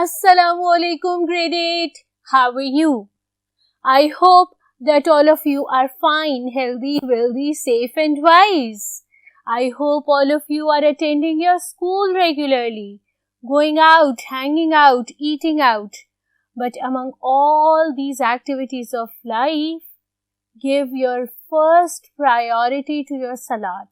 Assalamualaikum grade 8. How are you? I hope that all of you are fine, healthy, wealthy, safe and wise. I hope all of you are attending your school regularly, going out, hanging out, eating out. But among all these activities of life, give your first priority to your salat.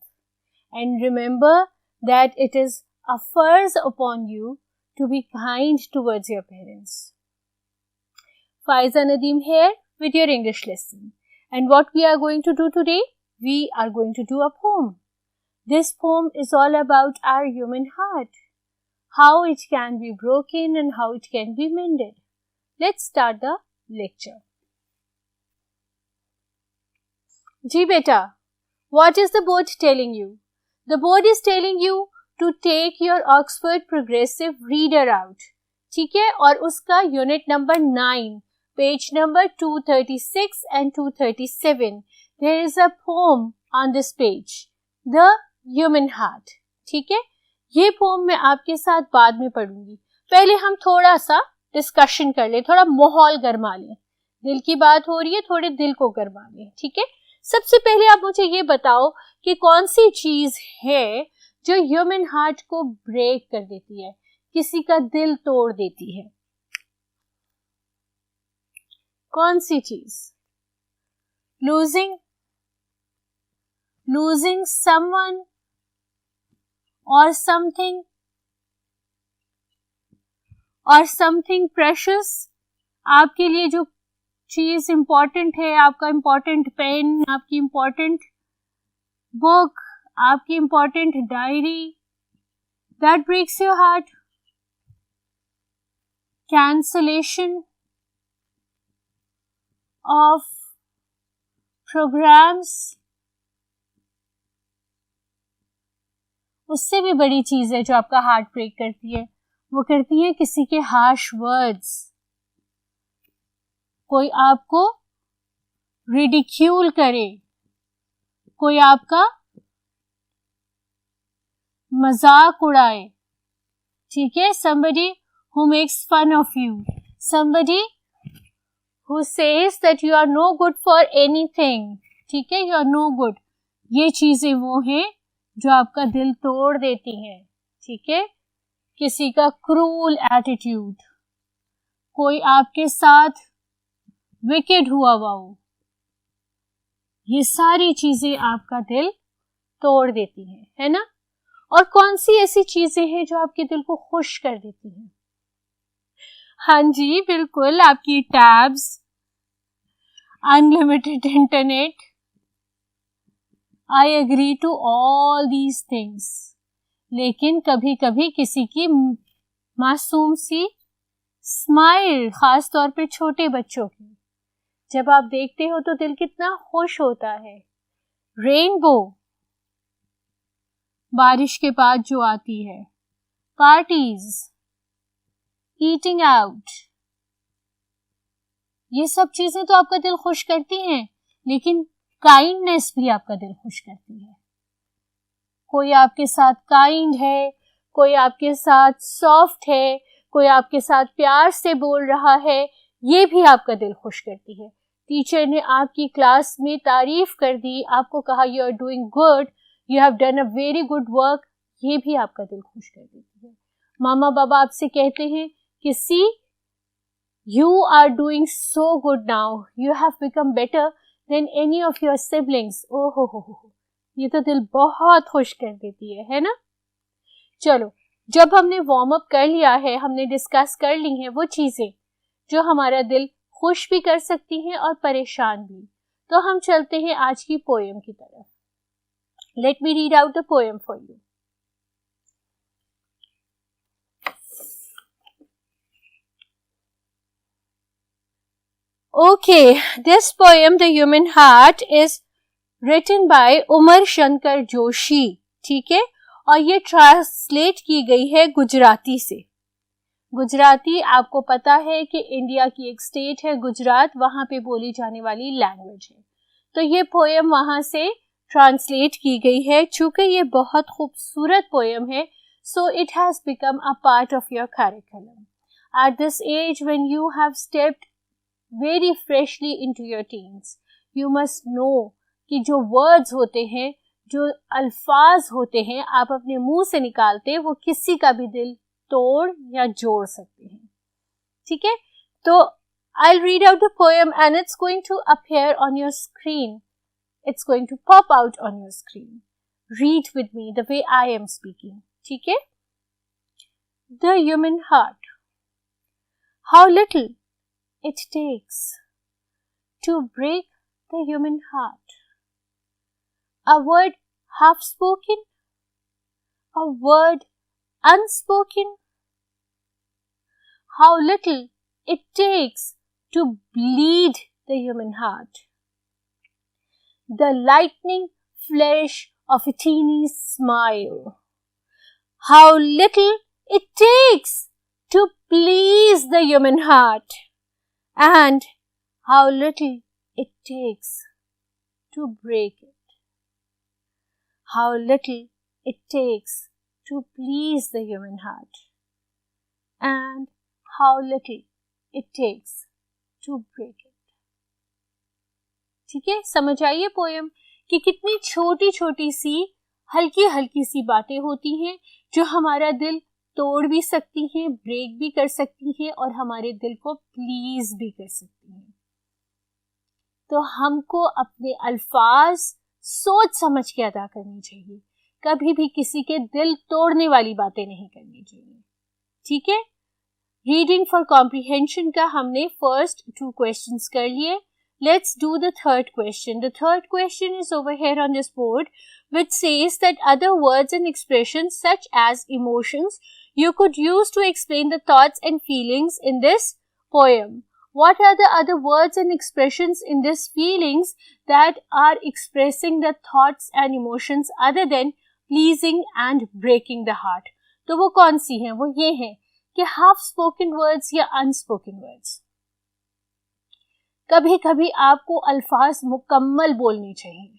And remember that it is a farz upon you to be kind towards your parents. Faiza Nadeem here with your English lesson. And what we are going to do today? We are going to do a poem. This poem is all about our human heart, how it can be broken and how it can be mended. Let's start the lecture. Ji beta, what is the board telling you? The board is telling you to take your Oxford Progressive Reader out. ठीक है, और उसका unit number 9, page number 236 and 237. There is a poem on this page, The Human Heart. ठीक है, ये pome मैं आपके साथ बाद में पढ़ूंगी. पहले हम थोड़ा सा डिस्कशन कर ले, थोड़ा माहौल गरमा लें. दिल की बात हो रही है, थोड़े दिल को गरमा लें. ठीक है, सबसे पहले आप मुझे ये बताओ कि कौन सी चीज है जो ह्यूमन हार्ट को ब्रेक कर देती है, किसी का दिल तोड़ देती है. कौन सी चीज? losing someone or something precious. आपके लिए जो चीज इंपॉर्टेंट है, आपका इंपॉर्टेंट पेन, आपकी इंपॉर्टेंट बुक, आपकी important diary, that breaks your heart. Cancellation of programs. उससे भी बड़ी चीज है जो आपका हार्ट ब्रेक करती है, वो करती है किसी के हार्श वर्ड्स. कोई आपको रिडिक्यूल करे, कोई आपका मजाक उड़ाए. ठीक है, somebody who makes fun of you, somebody who says that you are no good for anything. ठीक है, you are no good. ये चीजें वो हैं जो आपका दिल तोड़ देती हैं. ठीक है, किसी का क्रूल एटीट्यूड, कोई आपके साथ विकेड हुआ हो, ये सारी चीजें आपका दिल तोड़ देती हैं, है ना. और कौन सी ऐसी चीजें हैं जो आपके दिल को खुश कर देती हैं? हाँ जी, बिल्कुल, आपकी tabs, unlimited internet. I agree to all these things. लेकिन कभी कभी किसी की मासूम सी स्माइल, खास तौर पे छोटे बच्चों की, जब आप देखते हो तो दिल कितना खुश होता है. रेनबो, बारिश के बाद जो आती है, पार्टीज, ईटिंग आउट, ये सब चीजें तो आपका दिल खुश करती हैं. लेकिन काइंडनेस भी आपका दिल खुश करती है. कोई आपके साथ काइंड है, कोई आपके साथ सॉफ्ट है, कोई आपके साथ प्यार से बोल रहा है, ये भी आपका दिल खुश करती है. टीचर ने आपकी क्लास में तारीफ कर दी, आपको कहा you are doing good, you have done a very good work, ये भी आपका दिल खुश कर देती है. मामा बाबा आपसे कहते हैं कि see you are doing so good now, you have become better than any of your siblings. ओहो हो, ये तो दिल बहुत खुश कर देती है ना. चलो, जब हमने वार्म अप कर लिया है, हमने डिस्कस कर ली हैं वो चीजें जो हमारा दिल खुश भी कर सकती हैं और परेशान भी, तो हम चलते हैं आज की पोएम की तरफ. Let me read out the poem for you. Okay, this poem, The Human Heart, is written by Umar Shankar Joshi. ठीक है, और ये ट्रांसलेट की गई है गुजराती से. गुजराती आपको पता है कि इंडिया की एक स्टेट है गुजरात, वहां पे बोली जाने वाली लैंग्वेज है. तो ये पोएम वहां से ट्रांसलेट की गई है. चूंकि ये बहुत खूबसूरत पोएम है, so it has become a part of your curriculum. At this age when you have stepped very freshly into your teens, you must know कि जो words होते हैं, जो अल्फाज होते हैं आप अपने मुंह से निकालते, वो किसी का भी दिल तोड़ या जोड़ सकते हैं. ठीक है, तो I'll read out the poem and it's going to appear on your screen. It's going to pop out on your screen. Read with me the way I am speaking. ठीक है? The human heart. How little it takes to break the human heart. A word half spoken, a word unspoken. How little it takes to bleed the human heart. The lightning flash of a teeny smile. How little it takes to please the human heart, and how little it takes to break it. How little it takes to please the human heart, and how little it takes to break it. ठीक है, समझ आइए poem कि कितनी छोटी छोटी सी हल्की हल्की सी बातें होती हैं जो हमारा दिल तोड़ भी सकती हैं, ब्रेक भी कर सकती हैं और हमारे दिल को प्लीज भी कर सकती हैं. तो हमको अपने अल्फाज सोच समझ के अदा करनी चाहिए, कभी भी किसी के दिल तोड़ने वाली बातें नहीं करनी चाहिए. ठीक है, रीडिंग फॉर कॉम्प्रिहेंशन का हमने फर्स्ट 2 क्वेश्चंस कर लिए. Let's do the third question. The third question is over here on this board, which says that other words and expressions such as emotions you could use to explain the thoughts and feelings in this poem. What are the other words and expressions in this feelings that are expressing the thoughts and emotions other than pleasing and breaking the heart? तो वो कौन सी हैं? वो ये हैं कि half spoken words या unspoken words. कभी कभी आपको अल्फाज मुकम्मल बोलने चाहिए.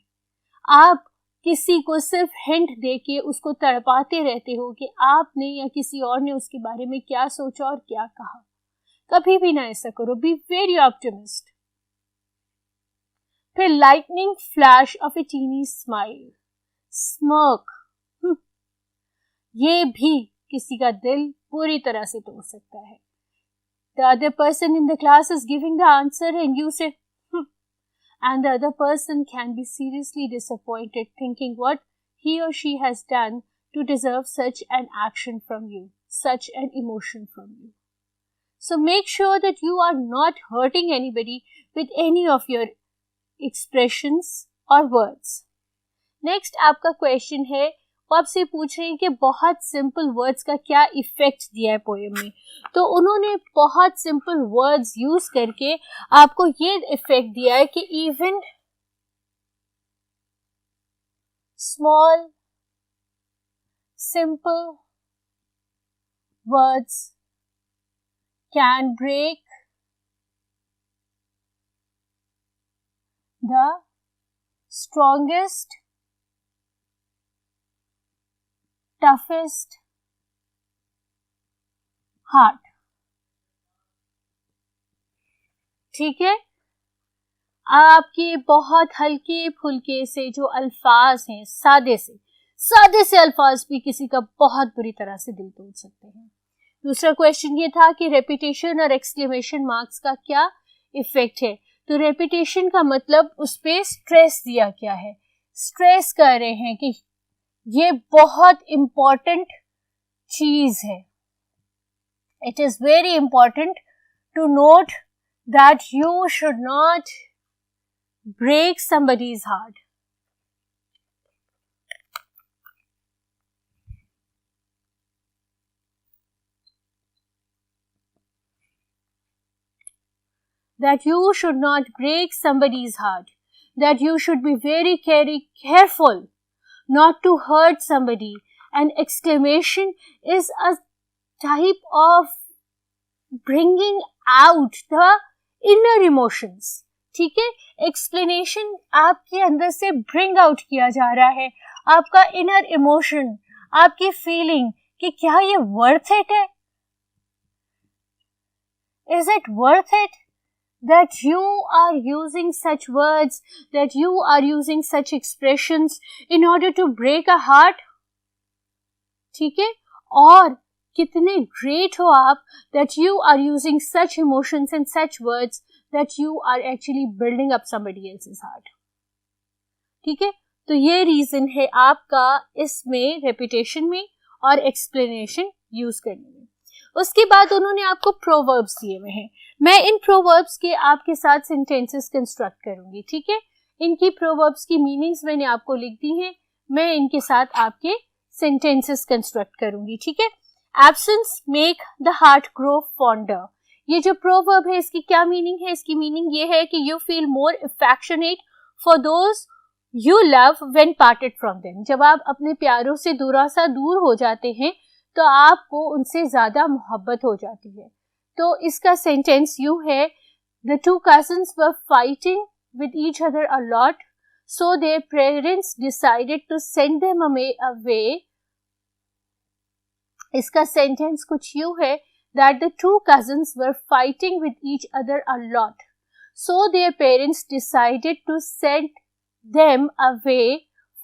आप किसी को सिर्फ हिंट देके उसको तड़पाते रहते हो कि आपने या किसी और ने उसके बारे में क्या सोचा और क्या कहा. कभी भी ना ऐसा करो. Be very optimist. फिर lightning flash of a tiny smile, smirk, ये भी किसी का दिल पूरी तरह से तोड़ सकता है. The other person in the class is giving the answer and you say, and the other person can be seriously disappointed thinking what he or she has done to deserve such an action from you, such an emotion from you. So make sure that you are not hurting anybody with any of your expressions or words. Next आपका question है, वो आपसे पूछ रहे हैं कि बहुत simple words का क्या इफेक्ट दिया है पोएम में. तो उन्होंने बहुत सिंपल वर्ड्स यूज करके आपको ये इफेक्ट दिया है कि even small simple words can break the strongest toughest heart. ठीक है, आपके बहुत हल्के फुल्के से जो अल्फाज हैं, सादे से अल्फाज भी किसी का बहुत बुरी तरह से दिल तोड़ सकते हैं. दूसरा क्वेश्चन ये था कि रेपिटेशन और एक्सक्लेमेशन मार्क्स का क्या इफेक्ट है. तो रेपिटेशन का मतलब उस पे स्ट्रेस दिया क्या है. स्ट्रेस कर रहे हैं कि ये बहुत इंपॉर्टेंट चीज है. It is very important to note that you should not break somebody's heart. That you should not break somebody's heart. That you should be very careful not to hurt somebody. An exclamation is a type of bringing out the inner emotions. ठीक है, explanation आपके अंदर से bring out किया जा रहा है आपका इनर इमोशन, आपकी फीलिंग कि क्या ये वर्थ इट है. Is it worth it that you are using such words, that you are using such expressions in order to break a heart? ठीक है, और कितने great हो आप that you are using such emotions and such words that you are actually building up somebody else's heart. ठीक है, तो ये रीजन है आपका इसमें रेपिटेशन में और एक्सप्लेनेशन यूज करने में. उसके बाद उन्होंने आपको प्रोवर्ब्स दिए हुए हैं. मैं इन प्रोवर्ब्स के आपके साथ सेंटेंसेस कंस्ट्रक्ट करूंगी. ठीक है, इनकी प्रोवर्ब्स की मीनिंग्स मैंने आपको लिख दी हैं. मैं इनके साथ आपके सेंटेंसेस कंस्ट्रक्ट करूंगी. ठीक है, absence make the heart grow fonder. ये जो प्रोवर्ब है इसकी क्या मीनिंग है? इसकी मीनिंग ये है कि you feel more affectionate for those you love when parted from them. जब आप अपने प्यारों से थोड़ा सा दूर हो जाते हैं तो आपको उनसे ज्यादा मोहब्बत हो जाती है. तो इसका सेंटेंस यूं है, the two cousins were fighting with each other a lot, so their parents decided to send them away. इसका सेंटेंस कुछ यूं है, that the two cousins were fighting with each other a lot, so their parents decided to send them away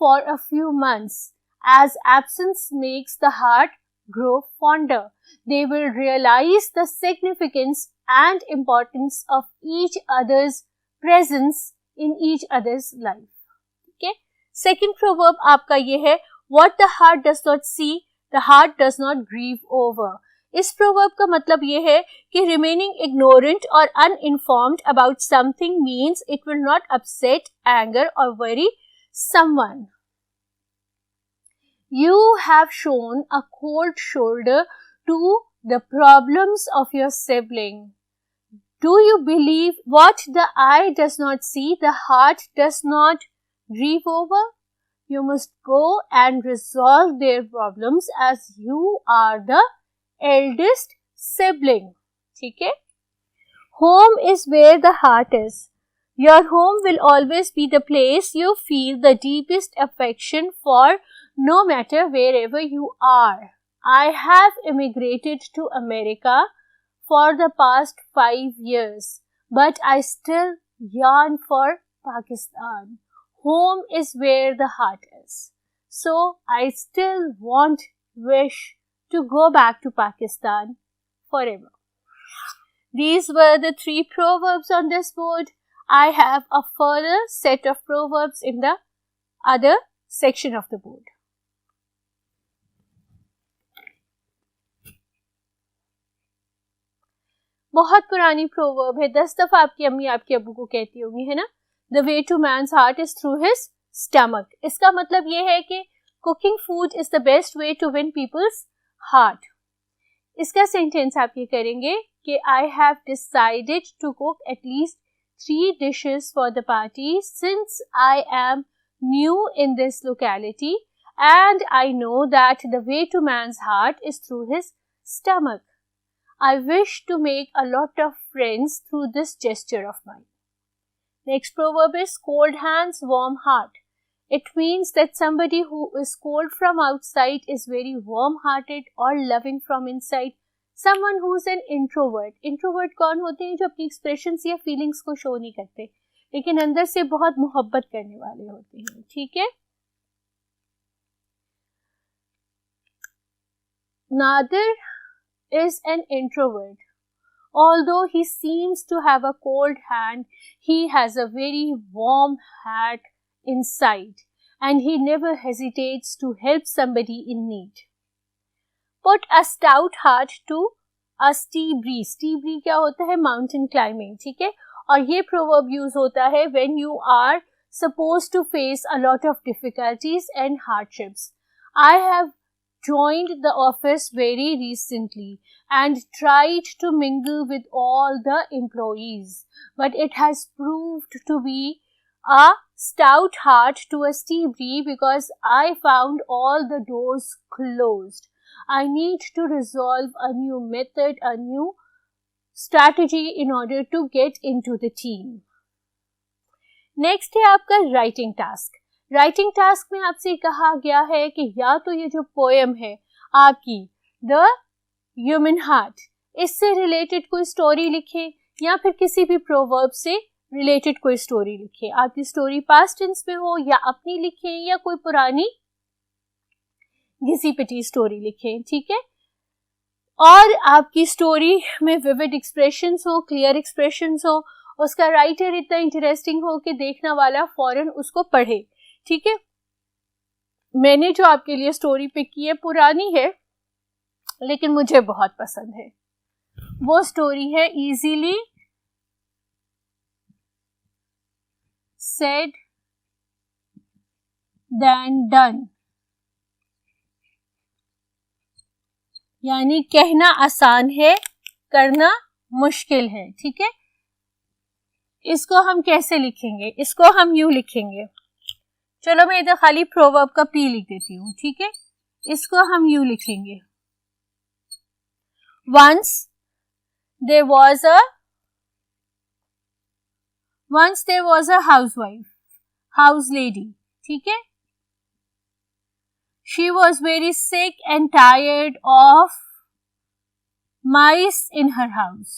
for a few months. As absence makes the heart grow fonder, they will realize the significance and importance of each other's presence in each other's life. Okay? Second proverb आपका ये है, what the heart does not see, the heart does not grieve over. इस proverb का मतलब ये है कि remaining ignorant और uninformed about something means it will not upset, anger और worry someone. You have shown a cold shoulder to the problems of your sibling. Do you believe what the eye does not see, the heart does not grieve over? You must go and resolve their problems as you are the eldest sibling. ठीक है, home is where the heart is. Your home will always be the place you feel the deepest affection for, no matter wherever you are. I have immigrated to America for the past 5 years, but I still yearn for Pakistan. Home is where the heart is. So I still wish to go back to Pakistan forever. These were the 3 proverbs on this board. I have a further set of proverbs in the other section of the board. बहुत पुरानी proverb है, 10 दफा आपकी अम्मी आपके अब्बू को कहती होंगी, है ना. The way to man's heart is through his stomach. इसका मतलब ये है कि cooking food is the best way to win people's heart. इसका सेंटेंस आप ये करेंगे कि I have decided to cook at least 3 dishes for the party since I am new in this locality and I know that the way to man's heart is through his stomach. I wish to make a lot of friends through this gesture of mine. Next proverb is cold hands, warm heart. It means that somebody who is cold from outside is very warm-hearted or loving from inside. Someone who is an introvert. Introvert कौन होते हैं? जो अपनी expressions या feelings को show नहीं करते, लेकिन अंदर से बहुत मोहब्बत करने वाले होते हैं. ठीक है. Nadir is an introvert. Although he seems to have a cold hand, he has a very warm heart inside, and he never hesitates to help somebody in need. Put a stout heart to a steebree. Steebree क्या होता है? Mountain climbing. ठीक है, और ये proverb use होता है when you are supposed to face a lot of difficulties and hardships. I have joined the office very recently and tried to mingle with all the employees, but it has proved to be a stout heart to a steebree because I found all the doors closed. I need to resolve a new method, a new strategy in order to get into the team. Next है आपका writing task. Writing task में आपसे कहा गया है कि या तो ये जो poem है आपकी The Human Heart, इससे रिलेटेड कोई स्टोरी लिखें या फिर किसी भी प्रोवर्ब से रिलेटेड कोई स्टोरी लिखें। आपकी स्टोरी पास्ट टेंस में हो या अपनी लिखें या कोई पुरानी घिसी पिटी स्टोरी लिखें, ठीक है। और आपकी स्टोरी में विविड एक्सप्रेशंस हो, क्लियर एक्सप्रेशंस हो, उसका राइटर इतना इंटरेस्टिंग हो कि देखने वाला फौरन उसको पढ़े, ठीक है। मैंने जो आपके लिए स्टोरी पिक की है पुरानी है लेकिन मुझे बहुत पसंद है। वो स्टोरी है इजीली सेड देन डन, यानी कहना आसान है, करना मुश्किल है, ठीक है। इसको हम कैसे लिखेंगे? इसको हम यूं लिखेंगे, चलो मैं इधर खाली प्रोवर्ब का पी लिख देती हूँ, ठीक है। इसको हम यूं लिखेंगे, once there was a housewife, house lady, ठीक है। She was very sick and tired of mice in her house.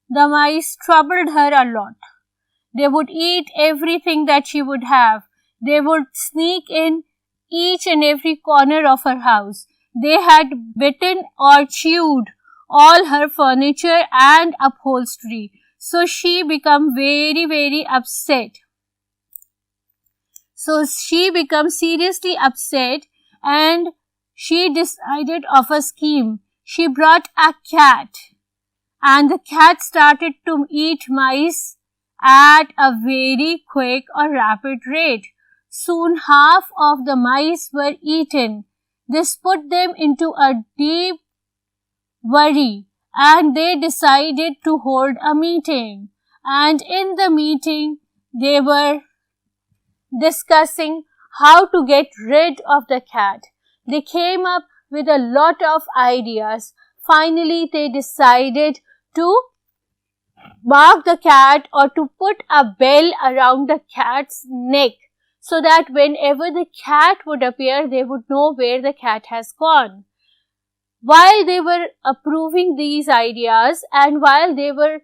The mice troubled her a lot. They would eat everything that she would have. They would sneak in each and every corner of her house. They had bitten or chewed all her furniture and upholstery. So she became very, very upset. So she became seriously upset and she decided of a scheme. She brought a cat and the cat started to eat mice at a very quick or rapid rate. Soon half of the mice were eaten. This put them into a deep worry and they decided to hold a meeting. And in the meeting, they were discussing how to get rid of the cat. They came up with a lot of ideas. Finally, they decided to mark the cat or to put a bell around the cat's neck so that whenever the cat would appear, they would know where the cat has gone. While they were approving these ideas and while they were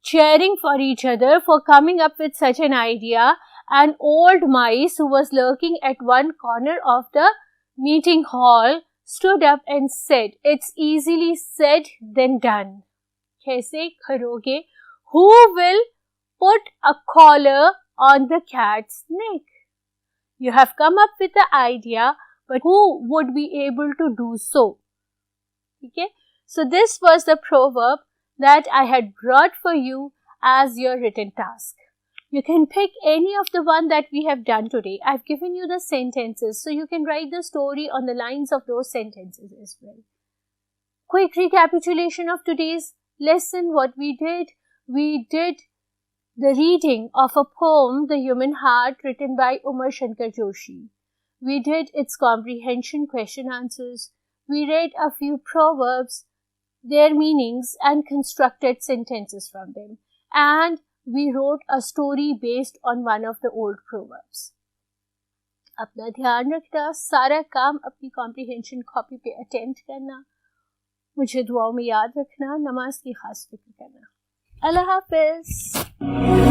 cheering for each other for coming up with such an idea, an old mice who was lurking at one corner of the meeting hall stood up and said, "It's easily said than done." कैसे करोगे? Who will put a collar on the cat's neck? You have come up with the idea, but who would be able to do so? Okay, so this was the proverb that I had brought for you as your written task. You can pick any of the one that we have done today. I've given you the sentences, so you can write the story on the lines of those sentences as well. Quick recapitulation of today's lesson. What we did the reading of a poem, The Human Heart, written by Umar Shankar Joshi. We did its comprehension question answers. We read a few proverbs, their meanings, and constructed sentences from them. And we wrote a story based on one of the old proverbs. अपना ध्यान रखना, सारा काम अपनी comprehension copy पे attempt करना, मुझे दुआओं में याद रखना, नमाज की खास फिक्र करना। अल्लाह हाफिज।